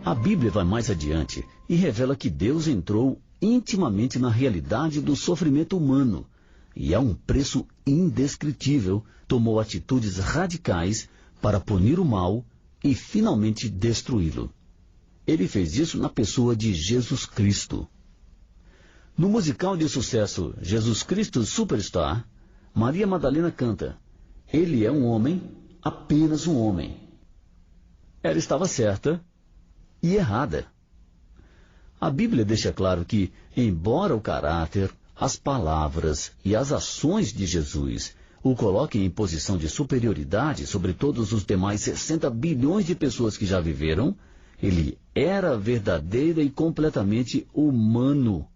A Bíblia vai mais adiante e revela que Deus entrou intimamente na realidade do sofrimento humano e, a um preço indescritível, tomou atitudes radicais para punir o mal e finalmente destruí-lo. Ele fez isso na pessoa de Jesus Cristo. No musical de sucesso Jesus Cristo Superstar, Maria Madalena canta: "Ele é um homem, apenas um homem." Ela estava certa e errada. A Bíblia deixa claro que, embora o caráter, as palavras e as ações de Jesus o coloquem em posição de superioridade sobre todos os demais 60 bilhões de pessoas que já viveram, ele era verdadeira e completamente humano.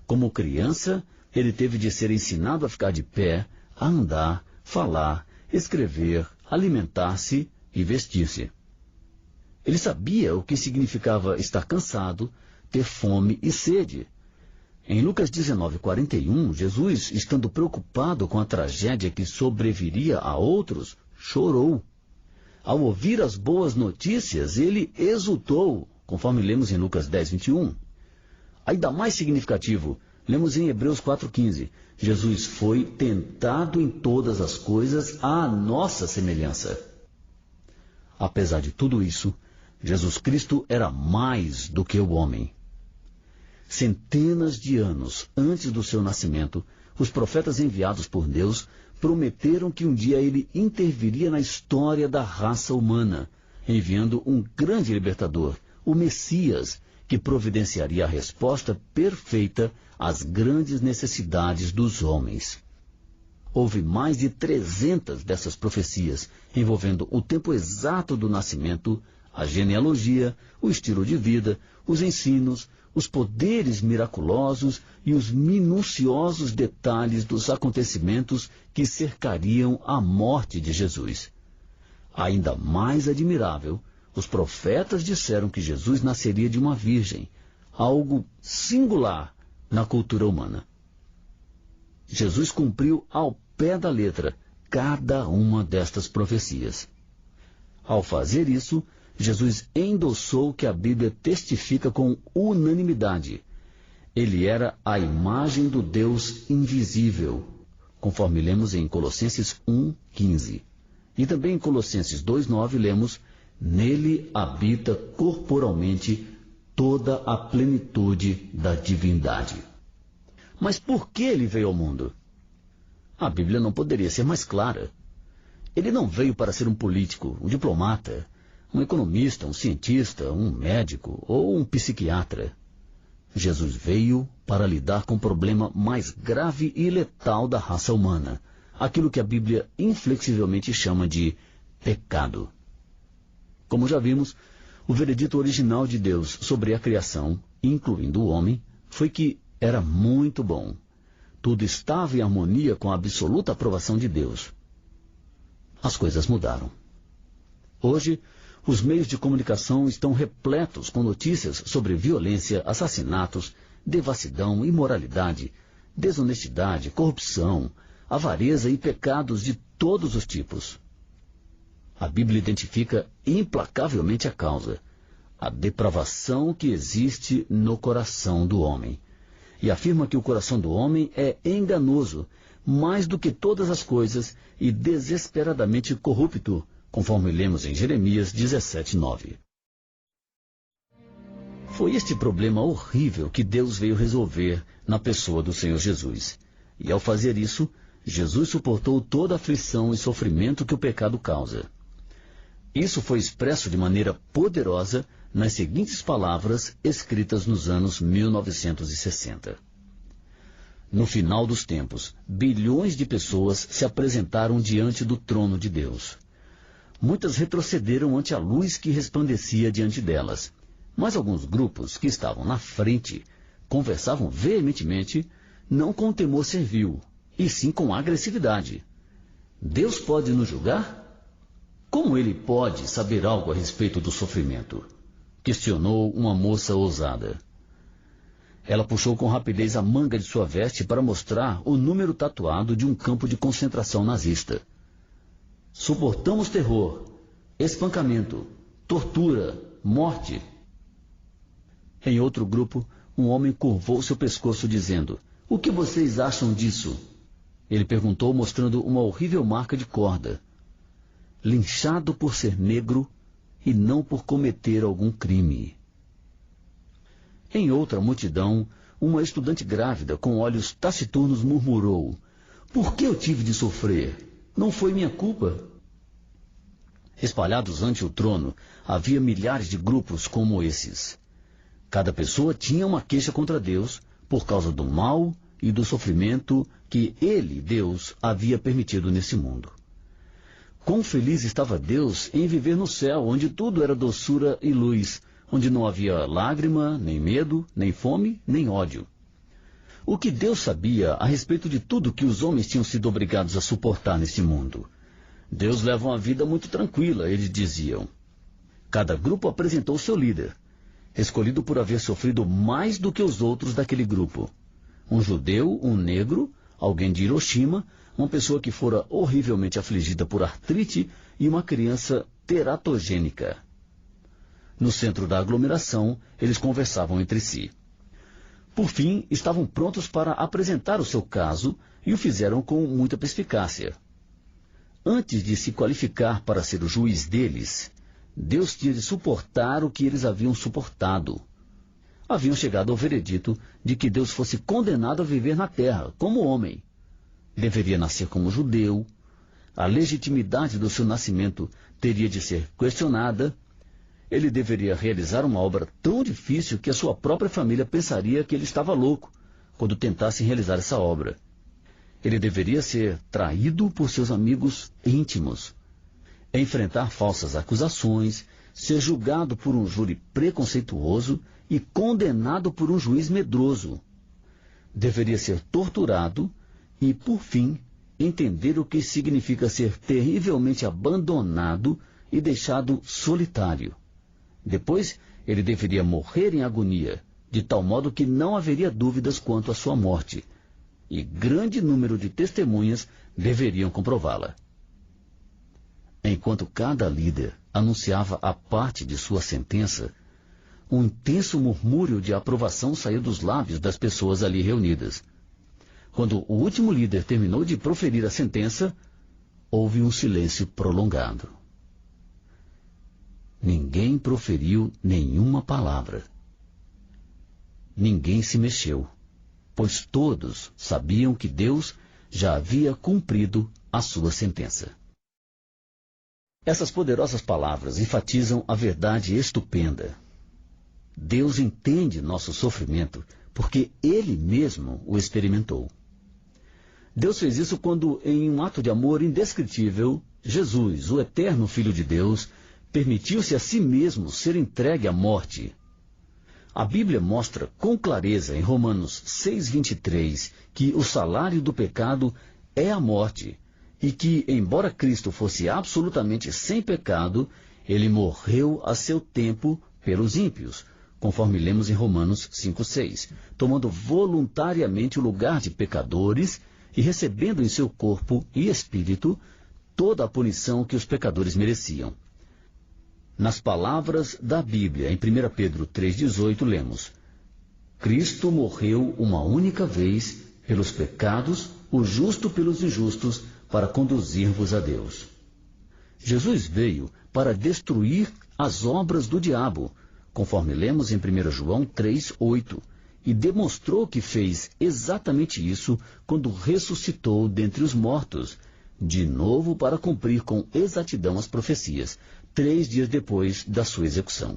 Como criança, ele teve de ser ensinado a ficar de pé, a andar, falar, escrever, alimentar-se e vestir-se. Ele sabia o que significava estar cansado, ter fome e sede. Em Lucas 19:41, Jesus, estando preocupado com a tragédia que sobreviria a outros, chorou. Ao ouvir as boas notícias, ele exultou, conforme lemos em Lucas 10:21. Ainda mais significativo, lemos em Hebreus 4:15, Jesus foi tentado em todas as coisas à nossa semelhança. Apesar de tudo isso, Jesus Cristo era mais do que o homem. Centenas de anos antes do seu nascimento, os profetas enviados por Deus prometeram que um dia ele interviria na história da raça humana, enviando um grande libertador, o Messias, que providenciaria a resposta perfeita às grandes necessidades dos homens. Houve mais de 300 dessas profecias, envolvendo o tempo exato do nascimento, a genealogia, o estilo de vida, os ensinos, os poderes miraculosos e os minuciosos detalhes dos acontecimentos que cercariam a morte de Jesus. Ainda mais admirável, os profetas disseram que Jesus nasceria de uma virgem, algo singular na cultura humana. Jesus cumpriu ao pé da letra cada uma destas profecias. Ao fazer isso, Jesus endossou o que a Bíblia testifica com unanimidade. Ele era a imagem do Deus invisível, conforme lemos em Colossenses 1:15. E também em Colossenses 2:9 lemos: "Nele habita corporalmente toda a plenitude da divindade." Mas por que ele veio ao mundo? A Bíblia não poderia ser mais clara. Ele não veio para ser um político, um diplomata, um economista, um cientista, um médico ou um psiquiatra. Jesus veio para lidar com o problema mais grave e letal da raça humana, aquilo que a Bíblia inflexivelmente chama de pecado. Como já vimos, o veredito original de Deus sobre a criação, incluindo o homem, foi que era muito bom. Tudo estava em harmonia com a absoluta aprovação de Deus. As coisas mudaram. Hoje, os meios de comunicação estão repletos com notícias sobre violência, assassinatos, devassidão, imoralidade, desonestidade, corrupção, avareza e pecados de todos os tipos. A Bíblia identifica implacavelmente a causa, a depravação que existe no coração do homem, e afirma que o coração do homem é enganoso, mais do que todas as coisas, e desesperadamente corrupto, conforme lemos em Jeremias 17:9. Foi este problema horrível que Deus veio resolver na pessoa do Senhor Jesus. E ao fazer isso, Jesus suportou toda a aflição e sofrimento que o pecado causa. Isso foi expresso de maneira poderosa nas seguintes palavras escritas nos anos 1960. No final dos tempos, bilhões de pessoas se apresentaram diante do trono de Deus. Muitas retrocederam ante a luz que resplandecia diante delas, mas alguns grupos que estavam na frente conversavam veementemente, não com temor servil, e sim com agressividade. Deus pode nos julgar? Como ele pode saber algo a respeito do sofrimento? Questionou uma moça ousada. Ela puxou com rapidez a manga de sua veste para mostrar o número tatuado de um campo de concentração nazista. Suportamos terror, espancamento, tortura, morte. Em outro grupo, um homem curvou seu pescoço dizendo: "O que vocês acham disso?" Ele perguntou mostrando uma horrível marca de corda. Linchado por ser negro e não por cometer algum crime. Em outra multidão, uma estudante grávida com olhos taciturnos murmurou: "Por que eu tive de sofrer? Não foi minha culpa." Espalhados ante o trono, havia milhares de grupos como esses. Cada pessoa tinha uma queixa contra Deus por causa do mal e do sofrimento que Ele, Deus, havia permitido nesse mundo. Quão feliz estava Deus em viver no céu, onde tudo era doçura e luz, onde não havia lágrima, nem medo, nem fome, nem ódio. O que Deus sabia a respeito de tudo que os homens tinham sido obrigados a suportar neste mundo? Deus leva uma vida muito tranquila, eles diziam. Cada grupo apresentou seu líder, escolhido por haver sofrido mais do que os outros daquele grupo. Um judeu, um negro, alguém de Hiroshima, uma pessoa que fora horrivelmente afligida por artrite e uma criança teratogênica. No centro da aglomeração, eles conversavam entre si. Por fim, estavam prontos para apresentar o seu caso e o fizeram com muita perspicácia. Antes de se qualificar para ser o juiz deles, Deus tinha de suportar o que eles haviam suportado. Haviam chegado ao veredito de que Deus fosse condenado a viver na terra, como homem. Deveria nascer como judeu. A legitimidade do seu nascimento teria de ser questionada. Ele deveria realizar uma obra tão difícil que a sua própria família pensaria que ele estava louco quando tentasse realizar essa obra. Ele deveria ser traído por seus amigos íntimos, enfrentar falsas acusações, ser julgado por um júri preconceituoso e condenado por um juiz medroso. Deveria ser torturado e, por fim, entender o que significa ser terrivelmente abandonado e deixado solitário. Depois, ele deveria morrer em agonia, de tal modo que não haveria dúvidas quanto à sua morte, e grande número de testemunhas deveriam comprová-la. Enquanto cada líder anunciava a parte de sua sentença, um intenso murmúrio de aprovação saiu dos lábios das pessoas ali reunidas. Quando o último líder terminou de proferir a sentença, houve um silêncio prolongado. Ninguém proferiu nenhuma palavra. Ninguém se mexeu, pois todos sabiam que Deus já havia cumprido a sua sentença. Essas poderosas palavras enfatizam a verdade estupenda. Deus entende nosso sofrimento porque Ele mesmo o experimentou. Deus fez isso quando, em um ato de amor indescritível, Jesus, o eterno Filho de Deus, permitiu-se a si mesmo ser entregue à morte. A Bíblia mostra com clareza em Romanos 6:23 que o salário do pecado é a morte e que, embora Cristo fosse absolutamente sem pecado, ele morreu a seu tempo pelos ímpios, conforme lemos em Romanos 5:6, tomando voluntariamente o lugar de pecadores e recebendo em seu corpo e espírito toda a punição que os pecadores mereciam. Nas palavras da Bíblia, em 1 Pedro 3,18, lemos: Cristo morreu uma única vez pelos pecados, o justo pelos injustos, para conduzir-vos a Deus. Jesus veio para destruir as obras do diabo, conforme lemos em 1 João 3,8, e demonstrou que fez exatamente isso quando ressuscitou dentre os mortos, de novo para cumprir com exatidão as profecias, 3 dias depois da sua execução.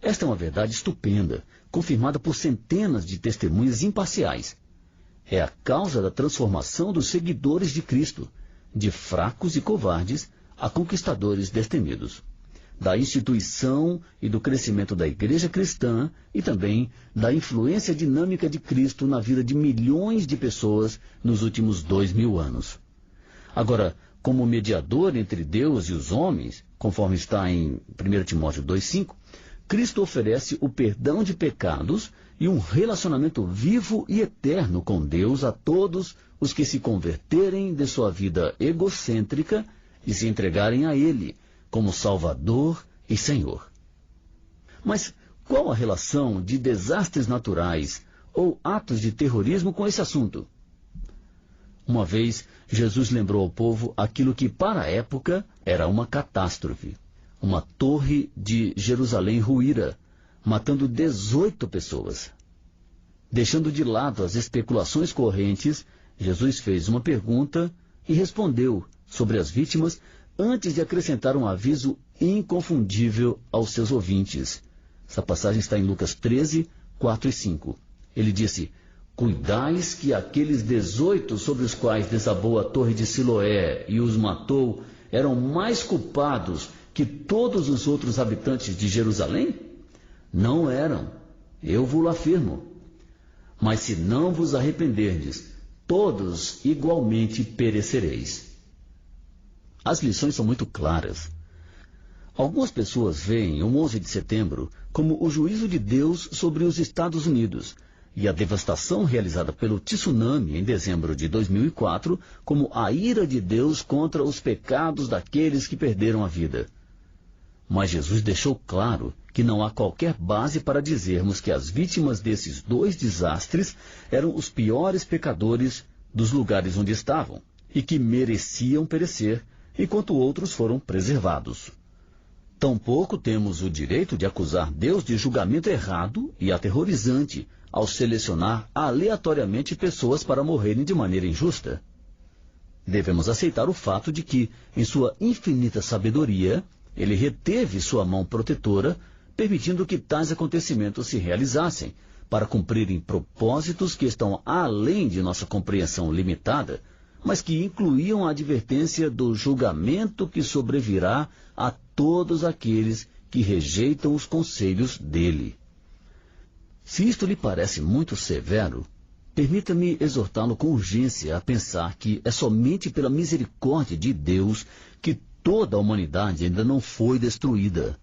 Esta é uma verdade estupenda, confirmada por centenas de testemunhas imparciais. É a causa da transformação dos seguidores de Cristo, de fracos e covardes a conquistadores destemidos, da instituição e do crescimento da igreja cristã e também da influência dinâmica de Cristo na vida de milhões de pessoas nos últimos 2000 anos. Agora, como mediador entre Deus e os homens, conforme está em 1 Timóteo 2,5, Cristo oferece o perdão de pecados e um relacionamento vivo e eterno com Deus a todos os que se converterem de sua vida egocêntrica e se entregarem a Ele como Salvador e Senhor. Mas qual a relação de desastres naturais ou atos de terrorismo com esse assunto? Uma vez, Jesus lembrou ao povo aquilo que, para a época, era uma catástrofe. Uma torre de Jerusalém ruíra, matando 18 pessoas. Deixando de lado as especulações correntes, Jesus fez uma pergunta e respondeu sobre as vítimas antes de acrescentar um aviso inconfundível aos seus ouvintes. Essa passagem está em Lucas 13, 4 e 5. Ele disse: cuidais que aqueles 18 sobre os quais desabou a torre de Siloé e os matou eram mais culpados que todos os outros habitantes de Jerusalém? Não eram, eu vos afirmo. Mas se não vos arrependerdes, todos igualmente perecereis. As lições são muito claras. Algumas pessoas veem o 11 de setembro como o juízo de Deus sobre os Estados Unidos e a devastação realizada pelo tsunami em dezembro de 2004 como a ira de Deus contra os pecados daqueles que perderam a vida. Mas Jesus deixou claro que não há qualquer base para dizermos que as vítimas desses dois desastres eram os piores pecadores dos lugares onde estavam e que mereciam perecer, enquanto outros foram preservados. Tampouco temos o direito de acusar Deus de julgamento errado e aterrorizante ao selecionar aleatoriamente pessoas para morrerem de maneira injusta. Devemos aceitar o fato de que, em sua infinita sabedoria, ele reteve sua mão protetora, permitindo que tais acontecimentos se realizassem, para cumprirem propósitos que estão além de nossa compreensão limitada, mas que incluíam a advertência do julgamento que sobrevirá a todos aqueles que rejeitam os conselhos dele. Se isto lhe parece muito severo, permita-me exortá-lo com urgência a pensar que é somente pela misericórdia de Deus que toda a humanidade ainda não foi destruída.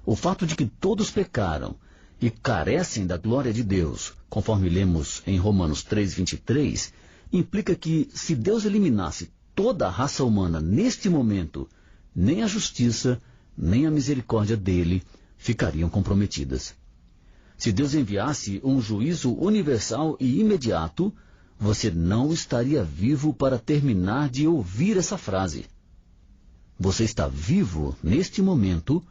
O fato de que todos pecaram e carecem da glória de Deus, conforme lemos em Romanos 3:23, implica que, se Deus eliminasse toda a raça humana neste momento, nem a justiça, nem a misericórdia dele ficariam comprometidas. Se Deus enviasse um juízo universal e imediato, você não estaria vivo para terminar de ouvir essa frase. Você está vivo neste momento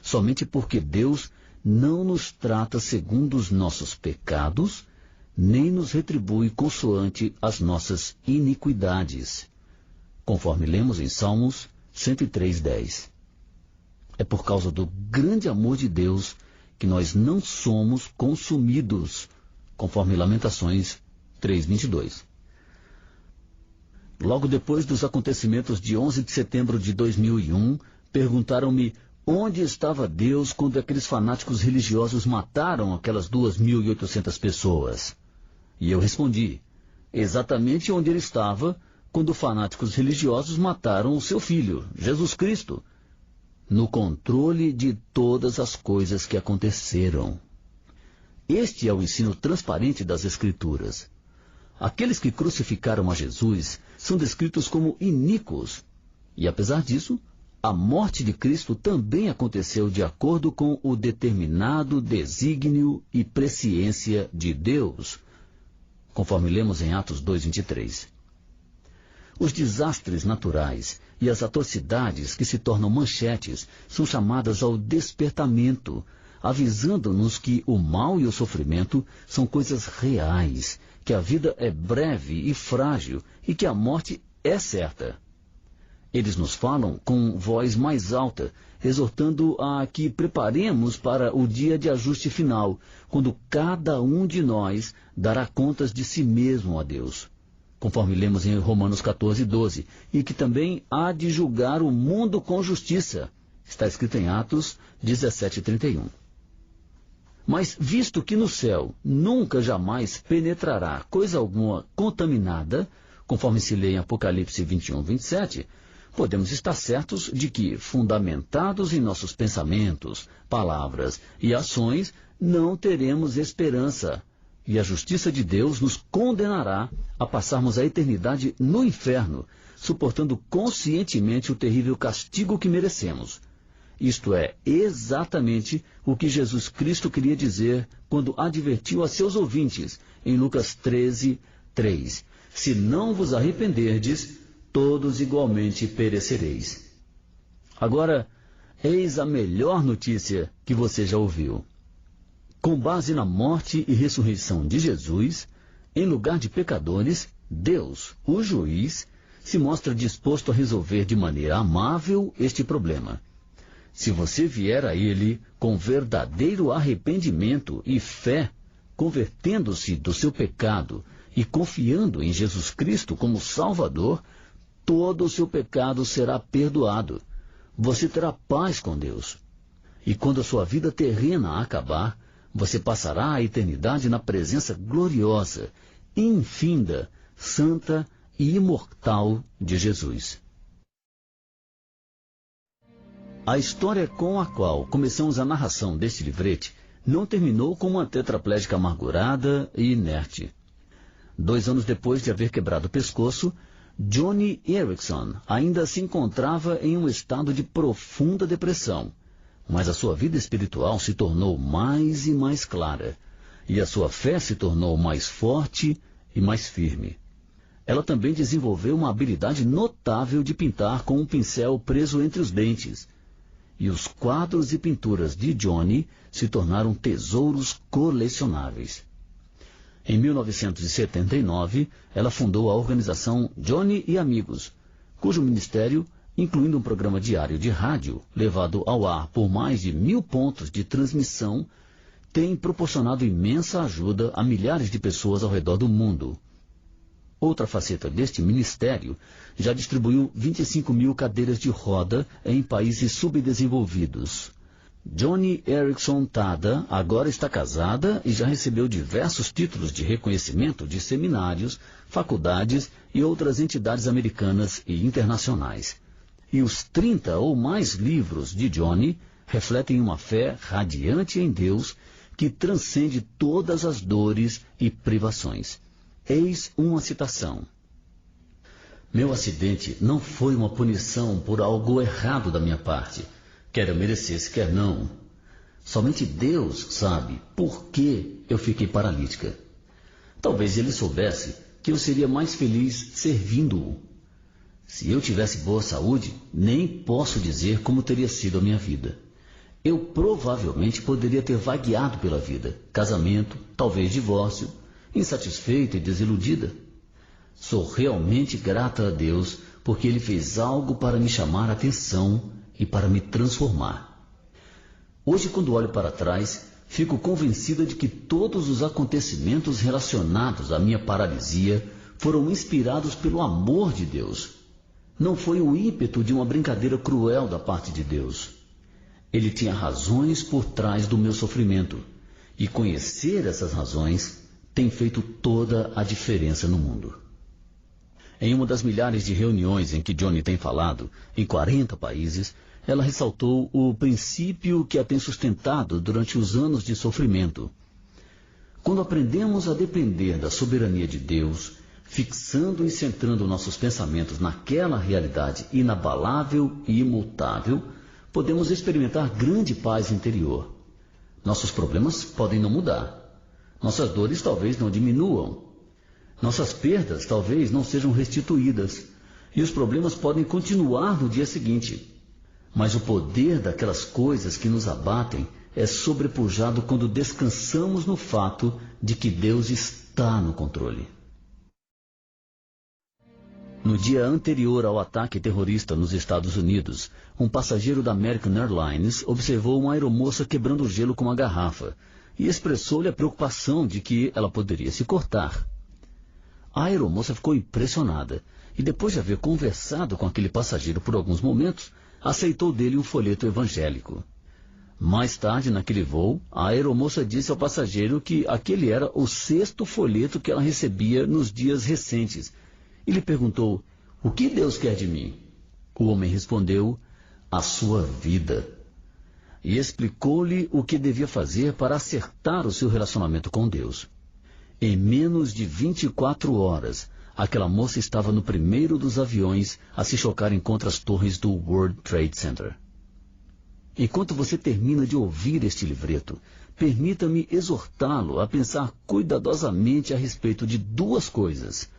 somente porque Deus não nos trata segundo os nossos pecados, nem nos retribui consoante as nossas iniquidades, conforme lemos em Salmos 103:10. É por causa do grande amor de Deus que nós não somos consumidos, conforme Lamentações 3:22. Logo depois dos acontecimentos de 11 de setembro de 2001, perguntaram-me onde estava Deus quando aqueles fanáticos religiosos mataram aquelas 2.800 pessoas. E eu respondi, exatamente onde ele estava quando fanáticos religiosos mataram o seu filho, Jesus Cristo, no controle de todas as coisas que aconteceram. Este é o ensino transparente das Escrituras. Aqueles que crucificaram a Jesus são descritos como iníquos. E apesar disso, a morte de Cristo também aconteceu de acordo com o determinado desígnio e presciência de Deus, conforme lemos em Atos 2:23. Os desastres naturais e as atrocidades que se tornam manchetes são chamadas ao despertamento, avisando-nos que o mal e o sofrimento são coisas reais, que a vida é breve e frágil e que a morte é certa. Eles nos falam com voz mais alta, exortando a que preparemos para o dia de ajuste final, quando cada um de nós dará contas de si mesmo a Deus, conforme lemos em Romanos 14:12, e que também há de julgar o mundo com justiça. Está escrito em Atos 17:31. Mas visto que no céu nunca jamais penetrará coisa alguma contaminada, conforme se lê em Apocalipse 21:27, podemos estar certos de que, fundamentados em nossos pensamentos, palavras e ações, não teremos esperança, e a justiça de Deus nos condenará a passarmos a eternidade no inferno, suportando conscientemente o terrível castigo que merecemos. Isto é exatamente o que Jesus Cristo queria dizer quando advertiu a seus ouvintes em Lucas 13:3. Se não vos arrependerdes, todos igualmente perecereis. Agora, eis a melhor notícia que você já ouviu. Com base na morte e ressurreição de Jesus, em lugar de pecadores, Deus, o juiz, se mostra disposto a resolver de maneira amável este problema. Se você vier a Ele com verdadeiro arrependimento e fé, convertendo-se do seu pecado e confiando em Jesus Cristo como Salvador, todo o seu pecado será perdoado. Você terá paz com Deus. E quando a sua vida terrena acabar, você passará a eternidade na presença gloriosa, infinda, santa e imortal de Jesus. A história com a qual começamos a narração deste livrete não terminou com uma tetraplégica amargurada e inerte. 2 anos depois de haver quebrado o pescoço, Joni Eareckson ainda se encontrava em um estado de profunda depressão, mas a sua vida espiritual se tornou mais e mais clara, e a sua fé se tornou mais forte e mais firme. Ela também desenvolveu uma habilidade notável de pintar com um pincel preso entre os dentes, e os quadros e pinturas de Joni se tornaram tesouros colecionáveis. Em 1979, ela fundou a organização Joni e Amigos, cujo ministério, incluindo um programa diário de rádio, levado ao ar por mais de 1000 pontos de transmissão, tem proporcionado imensa ajuda a milhares de pessoas ao redor do mundo. Outra faceta deste ministério já distribuiu 25.000 cadeiras de roda em países subdesenvolvidos. Joni Eareckson Tada agora está casada e já recebeu diversos títulos de reconhecimento de seminários, faculdades e outras entidades americanas e internacionais. E os 30 ou mais livros de Joni refletem uma fé radiante em Deus que transcende todas as dores e privações. Eis uma citação. Meu acidente não foi uma punição por algo errado da minha parte, quer eu merecesse, quer não. Somente Deus sabe por que eu fiquei paralítica. Talvez Ele soubesse que eu seria mais feliz servindo-o. Se eu tivesse boa saúde, nem posso dizer como teria sido a minha vida. Eu provavelmente poderia ter vagueado pela vida, casamento, talvez divórcio, insatisfeita e desiludida. Sou realmente grata a Deus porque Ele fez algo para me chamar a atenção e para me transformar. Hoje, quando olho para trás, fico convencida de que todos os acontecimentos relacionados à minha paralisia foram inspirados pelo amor de Deus. Não foi o ímpeto de uma brincadeira cruel da parte de Deus. Ele tinha razões por trás do meu sofrimento, e conhecer essas razões tem feito toda a diferença no mundo. Em uma das milhares de reuniões em que Joni tem falado, em 40 países, ela ressaltou o princípio que a tem sustentado durante os anos de sofrimento. Quando aprendemos a depender da soberania de Deus, fixando e centrando nossos pensamentos naquela realidade inabalável e imutável, podemos experimentar grande paz interior. Nossos problemas podem não mudar. Nossas dores talvez não diminuam. Nossas perdas talvez não sejam restituídas. E os problemas podem continuar no dia seguinte. Mas o poder daquelas coisas que nos abatem é sobrepujado quando descansamos no fato de que Deus está no controle. No dia anterior ao ataque terrorista nos Estados Unidos, um passageiro da American Airlines observou uma aeromoça quebrando o gelo com uma garrafa e expressou-lhe a preocupação de que ela poderia se cortar. A aeromoça ficou impressionada e, depois de haver conversado com aquele passageiro por alguns momentos, aceitou dele um folheto evangélico. Mais tarde, naquele voo, a aeromoça disse ao passageiro que aquele era o 6º folheto que ela recebia nos dias recentes. E lhe perguntou: "O que Deus quer de mim?" O homem respondeu: "A sua vida." E explicou-lhe o que devia fazer para acertar o seu relacionamento com Deus. Em menos de 24 horas, aquela moça estava no primeiro dos aviões a se chocarem contra as torres do World Trade Center. Enquanto você termina de ouvir este livreto, permita-me exortá-lo a pensar cuidadosamente a respeito de duas coisas.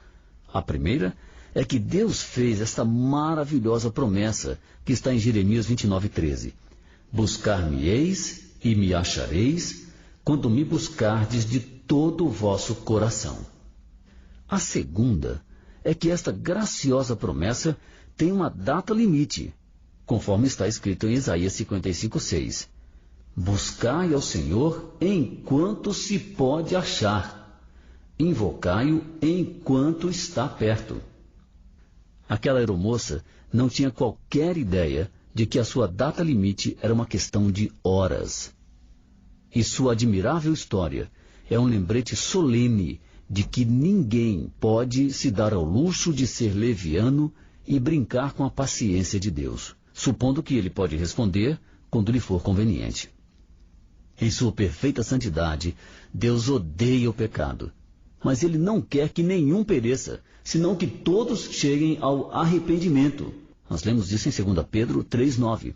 A primeira é que Deus fez esta maravilhosa promessa que está em Jeremias 29:13. Buscar-me-eis e me achareis, quando me buscardes de todo o vosso coração. A segunda é que esta graciosa promessa tem uma data limite, conforme está escrito em Isaías 55:6. Buscai ao Senhor enquanto se pode achar. Invocai-o enquanto está perto. Aquela aeromoça não tinha qualquer ideia de que a sua data limite era uma questão de horas. E sua admirável história é um lembrete solene de que ninguém pode se dar ao luxo de ser leviano e brincar com a paciência de Deus, supondo que ele pode responder quando lhe for conveniente. Em sua perfeita santidade, Deus odeia o pecado, mas ele não quer que nenhum pereça, senão que todos cheguem ao arrependimento. Nós lemos isso em 2 Pedro 3:9.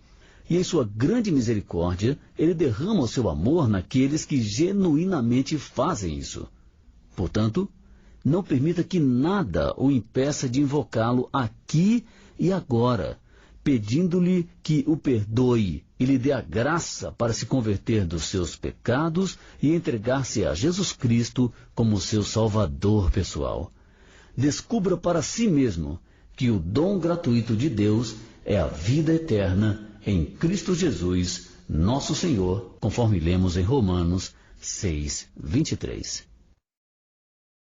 E em sua grande misericórdia, ele derrama o seu amor naqueles que genuinamente fazem isso. Portanto, não permita que nada o impeça de invocá-lo aqui e agora, pedindo-lhe que o perdoe e lhe dê a graça para se converter dos seus pecados e entregar-se a Jesus Cristo como seu Salvador pessoal. Descubra para si mesmo que o dom gratuito de Deus é a vida eterna em Cristo Jesus, nosso Senhor, conforme lemos em Romanos 6:23.